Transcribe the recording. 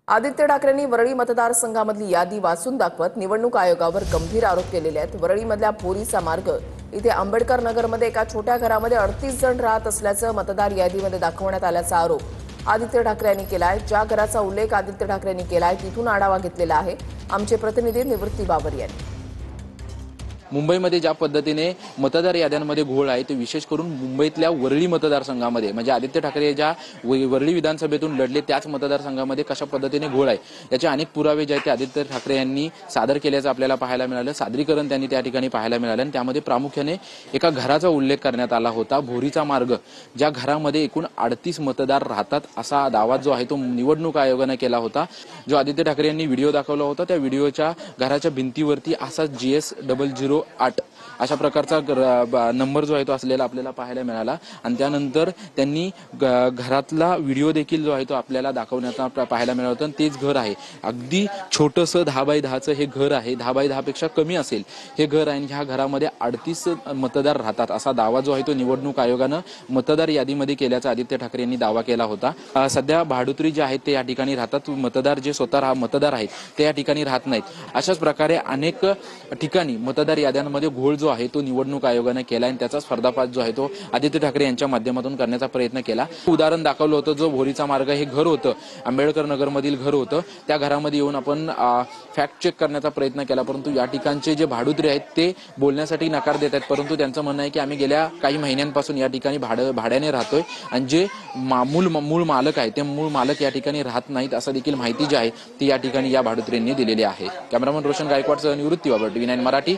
आदित्य ठाकरेंनी वरळी मतदारसंघामधली यादी वाचून दाखवत निवडणूक आयोगावर गंभीर आरोप केलेले आहेत। वरळीमधल्या भोरीचा मार्ग इथे आंबेडकर नगरमध्ये एका छोट्या घरामध्ये 38 जण राहत असल्याचं मतदार यादीमध्ये दाखवण्यात आल्याचा आरोप आदित्य ठाकरे यांनी केलाय। ज्या घराचा उल्लेख आदित्य ठाकरे यांनी केलाय तिथून आढावा घेतलेला आहे आमचे प्रतिनिधी निवृत्ती बाबर यांनी। मुंबईमध्ये ज्या पद्धतीने मतदार याद्यांमध्ये घोळ आहे ते विशेष करून मुंबईतल्या वरळी मतदारसंघामध्ये म्हणजे आदित्य ठाकरे ज्या वरळी विधानसभेतून लढले त्याच मतदारसंघामध्ये कशा पद्धतीने घोळ आहे याचे अनेक पुरावे जे आहेत ते आदित्य ठाकरे यांनी सादर केल्याचं आपल्याला पाहायला मिळालं। सादरीकरण त्यांनी त्या ठिकाणी पाहायला मिळालं आणि त्यामध्ये प्रामुख्याने एका घराचा उल्लेख करण्यात आला होता, भोरीचा मार्ग, ज्या घरामध्ये एकूण 38 मतदार राहतात असा दावा जो आहे तो निवडणूक आयोगाने केला होता। जो आदित्य ठाकरे यांनी व्हिडिओ दाखवला होता त्या व्हिडिओच्या घराच्या भिंतीवरती असा GS008 अशा प्रकारचा नंबर जो आहे तो असलेला आपल्याला पाहायला मिळाला आणि त्यानंतर त्यांनी घरातला व्हिडिओ देखील जो आहे तो आपल्याला दाखवण्यात पाहायला मिळाला होता। तेच घर आहे, अगदी छोटंसं 10x10चं हे घर आहे, 10x10 पेक्षा कमी असेल हे घर आहे आणि ह्या घरामध्ये 38 मतदार राहतात असा दावा जो आहे तो निवडणूक आयोगानं मतदार यादीमध्ये केल्याचा आदित्य ठाकरे यांनी दावा केला होता। सध्या भाडुत्री जे आहेत ते या ठिकाणी राहतात, मतदार जे स्वतः मतदार आहेत ते या ठिकाणी राहत नाहीत। अशाच प्रकारे अनेक ठिकाणी मतदार याद्यांमध्ये घोळ जो आहे तो निवडणूक आयोगाने केला आणि त्याचा पर्दाफाश जो आहे तो आदित्य ठाकरे यांच्या माध्यमातून करण्याचा प्रयत्न केला। उदाहरण दाखवलं होतं, जो भोरीचा मार्ग हे घर होतं, आंबेडकर नगरमधील घर होतं, त्या घरामध्ये येऊन आपण फॅक्ट चेक करण्याचा प्रयत्न केला, परंतु या ठिकाणचे जे भाडुत्री आहेत ते बोलण्यासाठी नकार देत आहेत। परंतु त्यांचं म्हणणं आहे की आम्ही गेल्या काही महिन्यांपासून या ठिकाणी भाड्याने राहतोय आणि जे मूळ मालक आहे ते मूळ मालक या ठिकाणी राहत नाहीत असं देखील माहिती जी आहे ती या ठिकाणी या भाडुत्रींनी दिलेली आहे। कॅमेरामन रोशन गायकवाडसह निवृत्ती बाबर, TV9 मराठी।